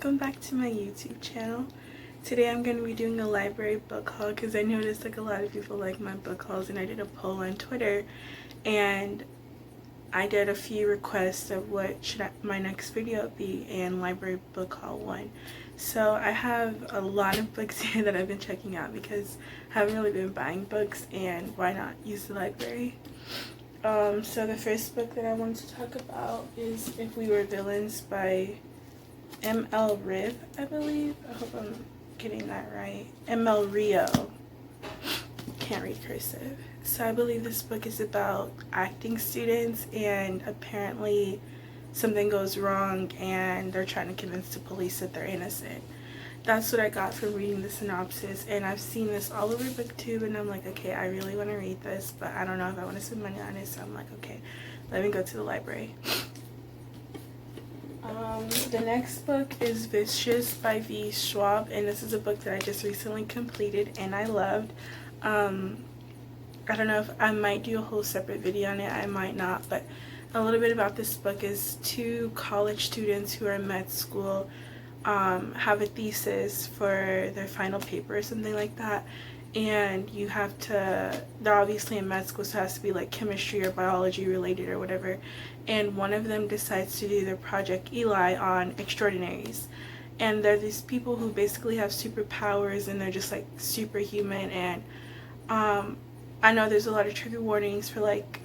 welcome back to my YouTube channel. Today I'm going to be doing a library book haul because I noticed like a lot of people like my book hauls, and I did a poll on Twitter and I did a few requests of what should my next video be, and library book haul won. So I have a lot of books here that I've been checking out because I haven't really been buying books, and why not use the library. So the first book that I want to talk about is If We Were Villains by M.L. Riv, I believe. I hope I'm getting that right. M.L. Rio. Can't read cursive. So I believe this book is about acting students, and apparently something goes wrong and they're trying to convince the police that they're innocent. That's what I got from reading the synopsis, and I've seen this all over BookTube, and I'm like, okay, I really want to read this, but I don't know if I want to spend money on it, so I'm like, okay, let me go to the library. The next book is Vicious by V. Schwab, and this is a book that I just recently completed and I loved. I don't know if I might do a whole separate video on it, I might not, but a little bit about this book is two college students who are in med school have a thesis for their final paper or something like that, and you have to, they're obviously in med school, so it has to be like chemistry or biology related or whatever, and one of them decides to do their project Eli on extraordinaries, and they're these people who basically have superpowers and they're just like superhuman. And I know there's a lot of trigger warnings for like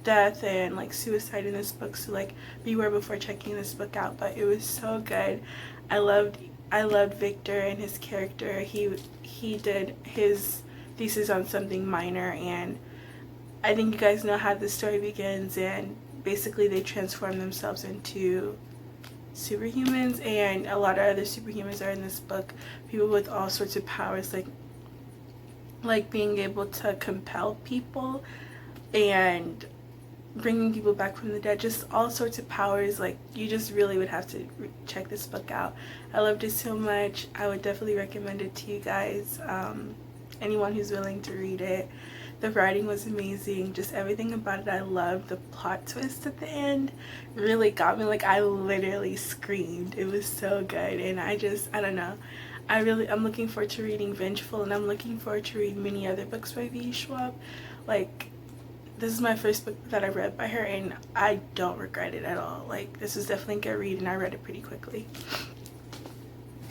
death and like suicide in this book, so like beware before checking this book out, but it was so good. I loved Victor and his character. He did his thesis on something minor, and I think you guys know how this story begins, and basically they transform themselves into superhumans, and a lot of other superhumans are in this book, people with all sorts of powers, like being able to compel people and bringing people back from the dead, just all sorts of powers. Like, you just really would have to check this book out. I loved it so much. I would definitely recommend it to you guys, anyone who's willing to read it. The writing was amazing, just everything about it I loved. The plot twist at the end really got me, like I literally screamed. It was so good, and I don't know, I'm looking forward to reading Vengeful, and I'm looking forward to read many other books by V. Schwab. Like, this is my first book that I read by her, and I don't regret it at all. Like, this was definitely a good read, and I read it pretty quickly.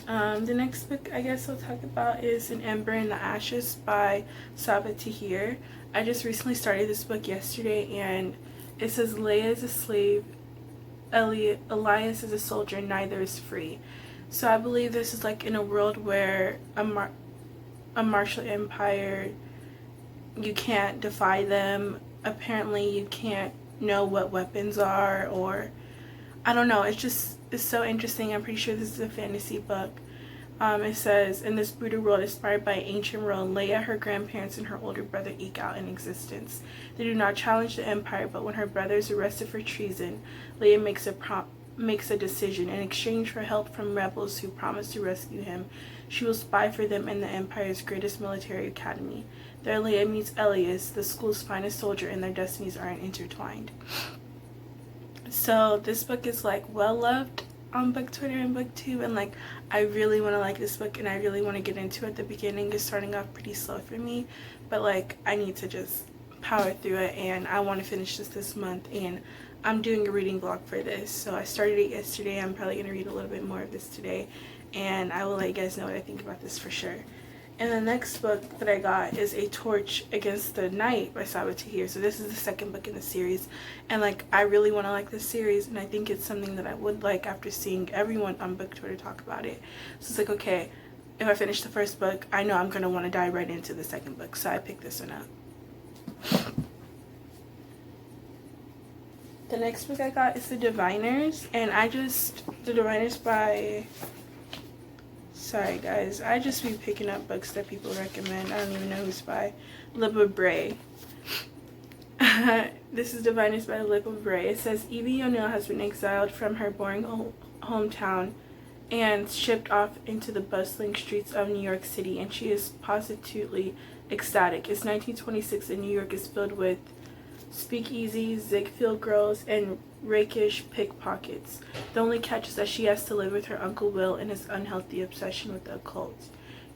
The next book I guess I'll talk about is An Ember in the Ashes by Sabaa Tahir. I just recently started this book yesterday, and it says Leia is a slave, Elias is a soldier, neither is free. So I believe this is like in a world where a martial empire, you can't defy them. Apparently you can't know what weapons are, or I don't know, it's so interesting. I'm pretty sure this is a fantasy book. It says, in this brutal world inspired by ancient Rome, Leia, her grandparents, and her older brother eke out an existence. They do not challenge the empire, but when her brother is arrested for treason, Leia makes a decision. In exchange for help from rebels who promise to rescue him, she will spy for them in the Empire's greatest military academy. There Leia meets Elias, the school's finest soldier, and their destinies are intertwined. So this book is like well loved on book Twitter and BookTube, and like I really want to like this book, and I really want to get into it. The beginning is starting off pretty slow for me, but like I need to just power through it, and I want to finish this month, and I'm doing a reading vlog for this. So I started it yesterday. I'm probably going to read a little bit more of this today, and I will let you guys know what I think about this for sure. And the next book that I got is A Torch Against the Night by Sabaa Tahir. So this is the second book in the series, and like I really want to like this series, and I think it's something that I would like after seeing everyone on book Twitter talk about it. So it's like, okay, if I finish the first book, I know I'm going to want to dive right into the second book, so I picked this one up. The next book I got is The Diviners, and The Diviners by, sorry guys, I just be picking up books that people recommend. I don't even know who's by. Libba Bray. This is Diviners by Libba Bray. It says Evie O'Neill has been exiled from her boring hometown and shipped off into the bustling streets of New York City, and she is positively ecstatic. It's 1926 and New York is filled with speakeasies, Ziegfeld girls, and rakish pickpockets. The only catch is that she has to live with her Uncle Will and his unhealthy obsession with the occult.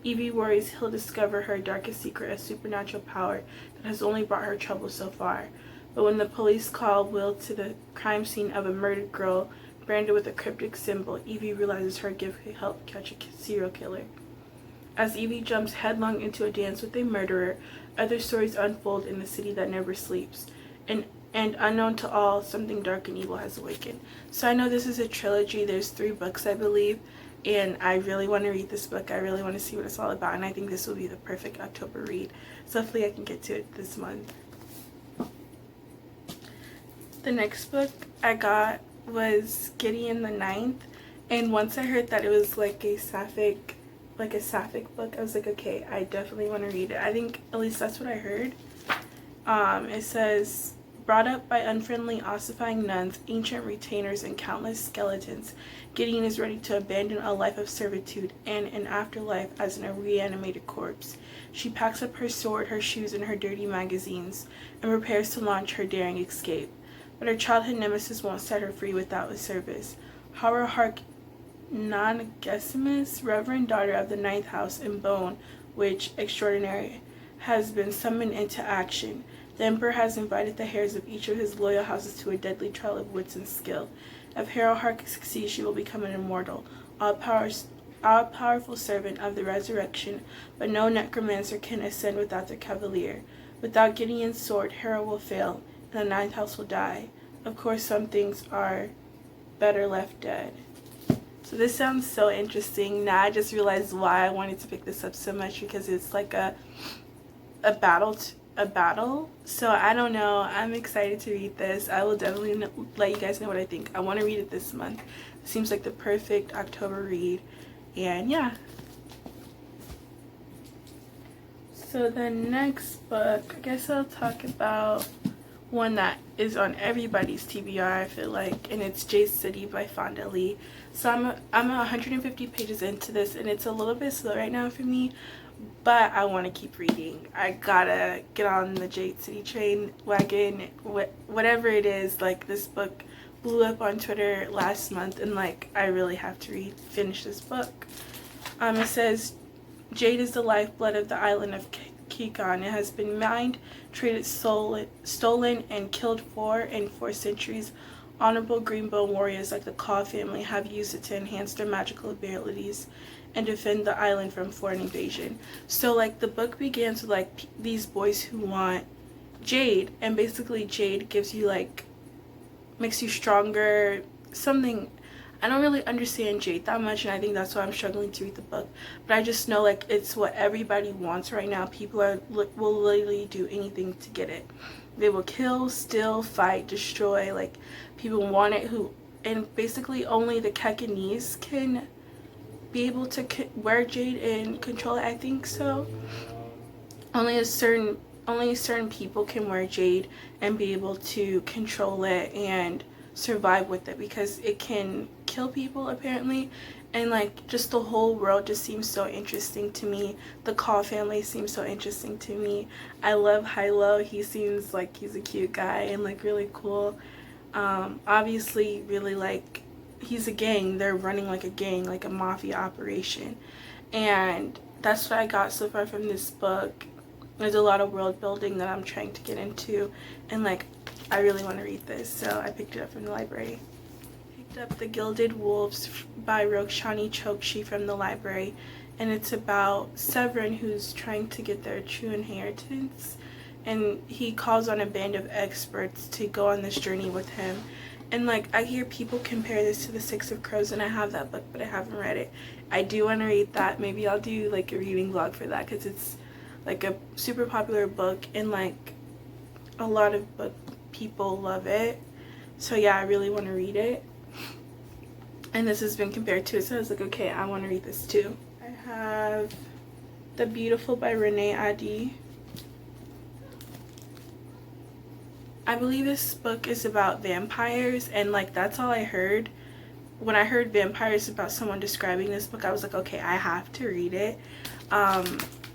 Evie worries he'll discover her darkest secret, a supernatural power that has only brought her trouble so far. But when the police call Will to the crime scene of a murdered girl branded with a cryptic symbol, Evie realizes her gift could help catch a serial killer. As Evie jumps headlong into a dance with a murderer, other stories unfold in the city that never sleeps. And unknown to all, something dark and evil has awakened. So I know this is a trilogy. There's 3 books, I believe. And I really want to read this book. I really want to see what it's all about. And I think this will be the perfect October read. So hopefully I can get to it this month. The next book I got was Gideon the Ninth. And once I heard that it was like a sapphic book, I was like, okay, I definitely want to read it. I think at least that's what I heard. It says, brought up by unfriendly ossifying nuns, ancient retainers, and countless skeletons, Gideon is ready to abandon a life of servitude and an afterlife as a reanimated corpse. She packs up her sword, her shoes, and her dirty magazines, and prepares to launch her daring escape. But her childhood nemesis won't set her free without a service. Horror Hark Non-Gesimus, Reverend Daughter of the Ninth House in Bone, Witch Extraordinary, has been summoned into action. The Emperor has invited the heirs of each of his loyal houses to a deadly trial of wits and skill. If Harrow Hark succeeds, she will become an immortal, all-powerful servant of the resurrection, but no necromancer can ascend without the cavalier. Without Gideon's sword, Harrow will fail, and the Ninth House will die. Of course, some things are better left dead. So this sounds so interesting. Now I just realized why I wanted to pick this up so much, because it's like a battle. So I don't know. I'm excited to read this. I will definitely let you guys know what I think. I want to read it this month. It seems like the perfect October read. And yeah. So the next book, I guess I'll talk about one that is on everybody's TBR, I feel like, and it's Jade City by Fonda Lee. So I'm 150 pages into this, and it's a little bit slow right now for me, but I want to keep reading. I gotta get on the Jade City train, wagon, whatever it is. Like, this book blew up on Twitter last month, and like, I really have to finish this book. It says, Jade is the lifeblood of the island of Kikon. It has been mined, traded, stolen, and killed in 4 centuries. Honorable Greenbone warriors like the Caw family have used it to enhance their magical abilities and defend the island from foreign invasion. So like, the book begins with like these boys who want Jade, and basically Jade gives you like, makes you stronger, something. I don't really understand Jade that much, and I think that's why I'm struggling to read the book. But I just know like it's what everybody wants right now. People will literally do anything to get it. They will kill, steal, fight, destroy. Like, people want it, and basically only the Kekanese can be able to wear Jade and control it. I think so. Only certain people can wear Jade and be able to control it and survive with it, because it can kill people apparently. And like, just the whole world just seems so interesting to me. The Caw family seems so interesting to me. I love Hilo. He seems like he's a cute guy and like really cool. Obviously really like, he's a gang. They're running like a gang, like a mafia operation. And that's what I got so far from this book. There's a lot of world building that I'm trying to get into, and like, I really want to read this, so I picked it up from the library. Picked up The Gilded Wolves by Roshani Chokshi from the library, and it's about Severin, who's trying to get their true inheritance, and he calls on a band of experts to go on this journey with him. And like, I hear people compare this to The Six of Crows, and I have that book, but I haven't read it. I do want to read that. Maybe I'll do like a reading vlog for that, because it's like a super popular book, and like a lot of people love it. So yeah, I really want to read it, and this has been compared to it, so I was like, okay, I want to read this too. I have The Beautiful by Renee Adi. I believe this book is about vampires, and like, that's all I heard. When I heard vampires about someone describing this book, I was like, okay, I have to read it.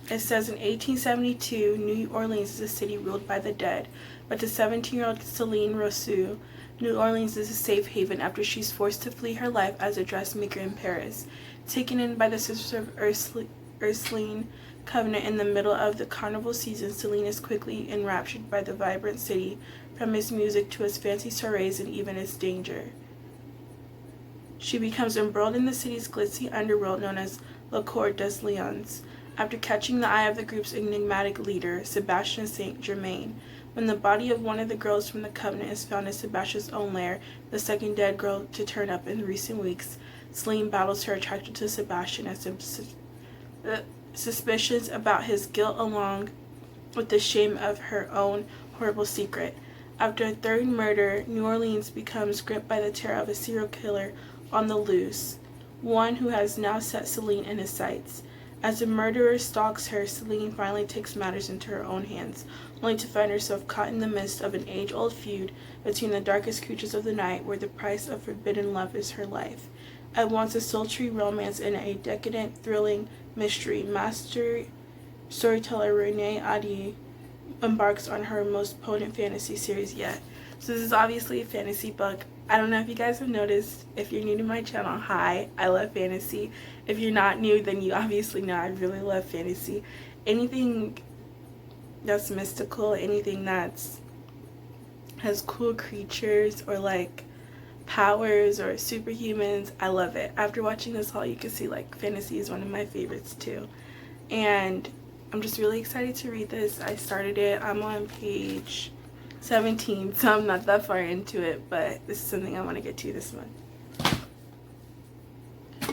It says in 1872, New Orleans is a city ruled by the dead, but to 17-year-old Celine Rousseau, New Orleans is a safe haven after she's forced to flee her life as a dressmaker in Paris. Taken in by the Sisters of Ursuline Convent in the middle of the carnival season, Celine is quickly enraptured by the vibrant city, from its music to its fancy soirees and even its danger. She becomes embroiled in the city's glitzy underworld known as La Cour des Lions, after catching the eye of the group's enigmatic leader, Sebastian Saint Germain. When the body of one of the girls from the Covenant is found in Sebastian's own lair, the second dead girl to turn up in recent weeks, Celine battles her attraction to Sebastian and suspicions about his guilt along with the shame of her own horrible secret. After a third murder, New Orleans becomes gripped by the terror of a serial killer on the loose, one who has now set Celine in his sights. As the murderer stalks her, Celine finally takes matters into her own hands, only to find herself caught in the midst of an age-old feud between the darkest creatures of the night, where the price of forbidden love is her life. At once a sultry romance and a decadent, thrilling mystery, master storyteller Renée Ahdieh embarks on her most potent fantasy series yet. So this is obviously a fantasy book. I don't know if you guys have noticed. If you're new to my channel, hi, I love fantasy. If you're not new, then you obviously know I really love fantasy. Anything that's mystical, anything that's has cool creatures or like powers or superhumans, I love it. After watching this haul, you can see like fantasy is one of my favorites too. And I'm just really excited to read this. I started it. I'm on page 17, so I'm not that far into it, but this is something I want to get to this month.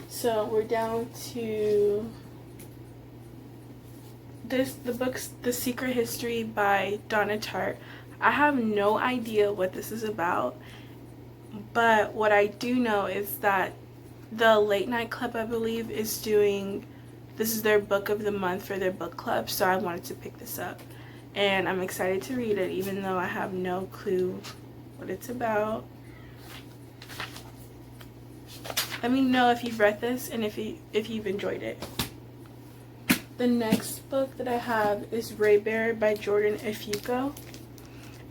So we're down to the book's The Secret History by Donna Tartt. I have no idea what this is about, but what I do know is that the Late Night Club, I believe, is doing, this is their book of the month for their book club, so I wanted to pick this up. And I'm excited to read it, even though I have no clue what it's about. Let me know if you've read this and if you've enjoyed it. The next book that I have is Raybearer by Jordan Ifueko.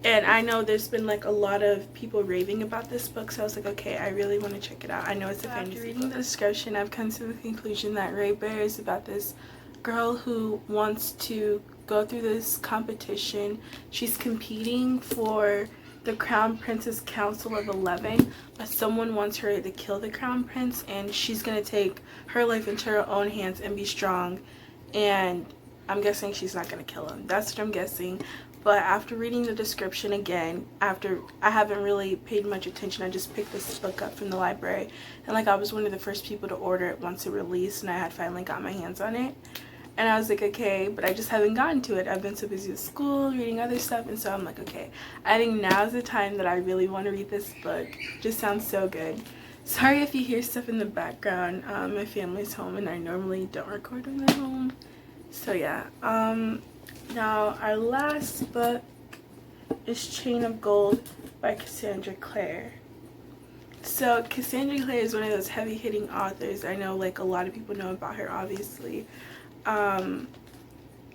And I know there's been like a lot of people raving about this book, so I was like, okay, I really want to check it out. I know it's a fantasy book. After reading the description, I've come to the conclusion that Raybearer is about this girl who wants to go through this competition. She's competing for the Crown Prince's Council of 11, but someone wants her to kill the Crown Prince, and she's going to take her life into her own hands and be strong. And I'm guessing she's not going to kill him. That's what I'm guessing. But after reading the description again, after I haven't really paid much attention, I just picked this book up from the library, and like I was one of the first people to order it once it released, and I had finally got my hands on it. And I was like, okay, but I just haven't gotten to it. I've been so busy with school, reading other stuff, and so I'm like, okay, I think now's the time that I really want to read this book. It just sounds so good. Sorry if you hear stuff in the background. My family's home, and I normally don't record when they're home. So yeah. Now, our last book is Chain of Gold by Cassandra Clare. So Cassandra Clare is one of those heavy-hitting authors. I know like a lot of people know about her, obviously. And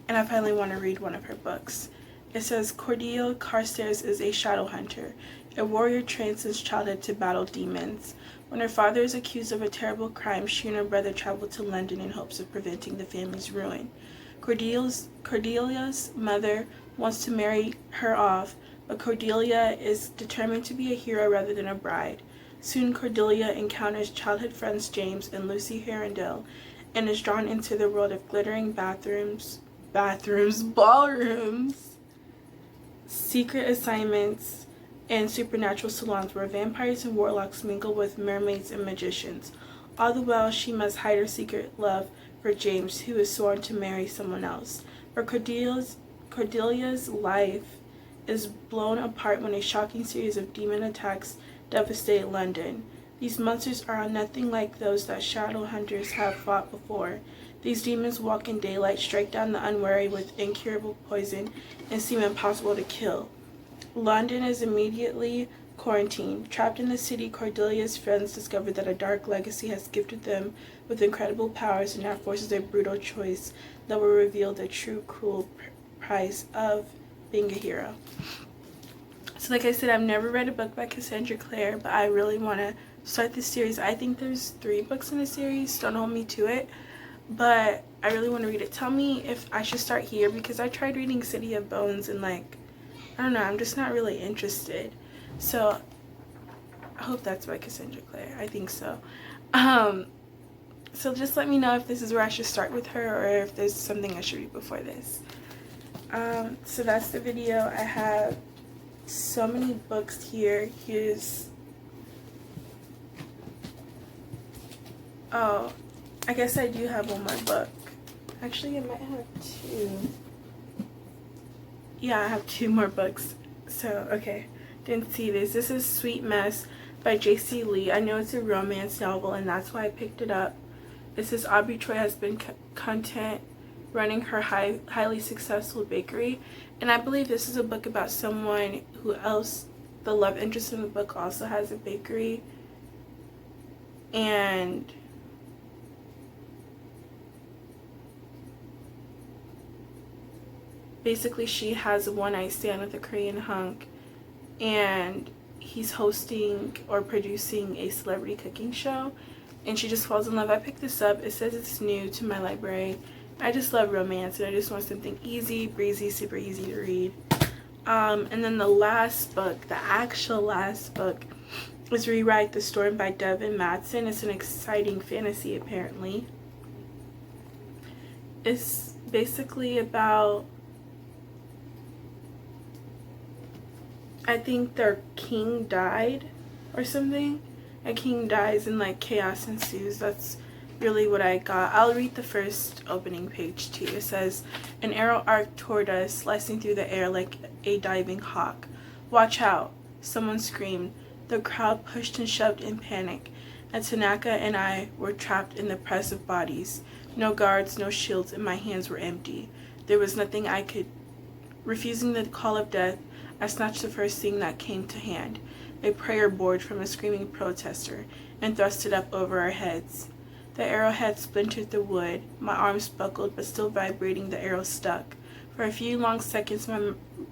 I finally want to read one of her books. It says, Cordelia Carstairs is a shadow hunter, a warrior trained since childhood to battle demons. When her father is accused of a terrible crime, she and her brother travel to London in hopes of preventing the family's ruin. Cordelia's mother wants to marry her off, but Cordelia is determined to be a hero rather than a bride. Soon Cordelia encounters childhood friends James and Lucy Herondale, and is drawn into the world of glittering ballrooms, secret assignments, and supernatural salons where vampires and warlocks mingle with mermaids and magicians. All the while, she must hide her secret love for James, who is sworn to marry someone else. But Cordelia's life is blown apart when a shocking series of demon attacks devastate London. These monsters are nothing like those that shadow hunters have fought before. These demons walk in daylight, strike down the unwary with incurable poison, and seem impossible to kill. London is immediately Quarantine. Trapped in the city, Cordelia's friends discover that a dark legacy has gifted them with incredible powers and now forces a brutal choice that will reveal the true cruel price of being a hero. So like I said, I've never read a book by Cassandra Clare, but I really want to start this series. I think there's 3 books in the series. Don't hold me to it, but I really want to read it. Tell me if I should start here, because I tried reading City of Bones and like, I don't know, I'm just not really interested. So I hope that's by Cassandra Clare. I think so. So just let me know if this is where I should start with her, or if there's something I should read before this. So that's the video. I have so many books here. Oh, I guess I do have one more book. Actually, I might have 2. Yeah, I have 2 more books. So, okay. Didn't see this. This is Sweet Mess by J.C. Lee. I know it's a romance novel, and that's why I picked it up. It says Aubrey Troy has been content running her highly successful bakery. And I believe this is a book about someone who else, the love interest in the book, also has a bakery. And basically she has a one-night stand with a Korean hunk, and he's hosting or producing a celebrity cooking show, and she just falls in love. I picked this up. It says it's new to my library. I just love romance, and I just want something easy, breezy, super easy to read. And then the last book, the actual last book, is Rewrite the Storm by Devin Matson. It's an exciting fantasy, apparently. It's basically about, I think their king died or something. A king dies and like chaos ensues. That's really what I got. I'll read the first opening page too. It says, an arrow arced toward us, slicing through the air like a diving hawk. Watch out, someone screamed. The crowd pushed and shoved in panic, and Tanaka and I were trapped in the press of bodies. No guards, no shields, and my hands were empty. There was nothing I could. Refusing the call of death, I snatched the first thing that came to hand, a prayer board from a screaming protester, and thrust it up over our heads. The arrowhead splintered the wood. My arms buckled, but still vibrating, the arrow stuck. For a few long seconds,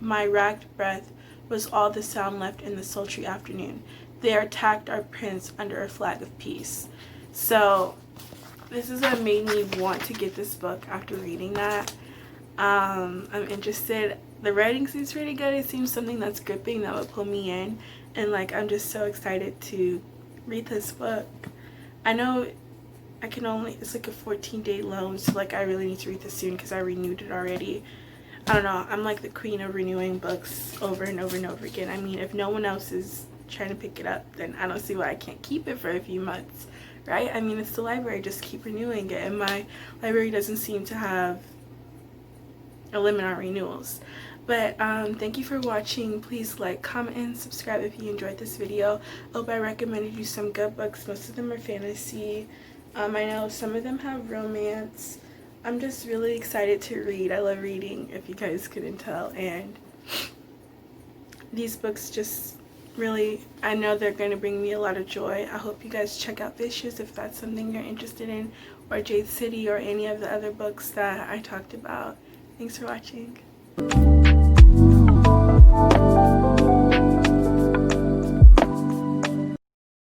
my ragged breath was all the sound left in the sultry afternoon. They attacked our prince under a flag of peace. So, this is what made me want to get this book after reading that. I'm interested. The writing seems pretty good. It seems something that's gripping, that would pull me in. And like, I'm just so excited to read this book. I know I can only, it's like a 14-day loan, so like I really need to read this soon because I renewed it already. I don't know, I'm like the queen of renewing books over and over and over again. I mean, if no one else is trying to pick it up, then I don't see why I can't keep it for a few months, right? I mean, it's the library, just keep renewing it, and my library doesn't seem to have a limit on renewals. But thank you for watching. Please like, comment, and subscribe if you enjoyed this video. I hope I recommended you some good books. Most of them are fantasy. I know some of them have romance. I'm just really excited to read. I love reading, if you guys couldn't tell, and these books just really, I know they're going to bring me a lot of joy. I hope you guys check out Vicious if that's something you're interested in, or Jade City, or any of the other books that I talked about. Thanks for watching.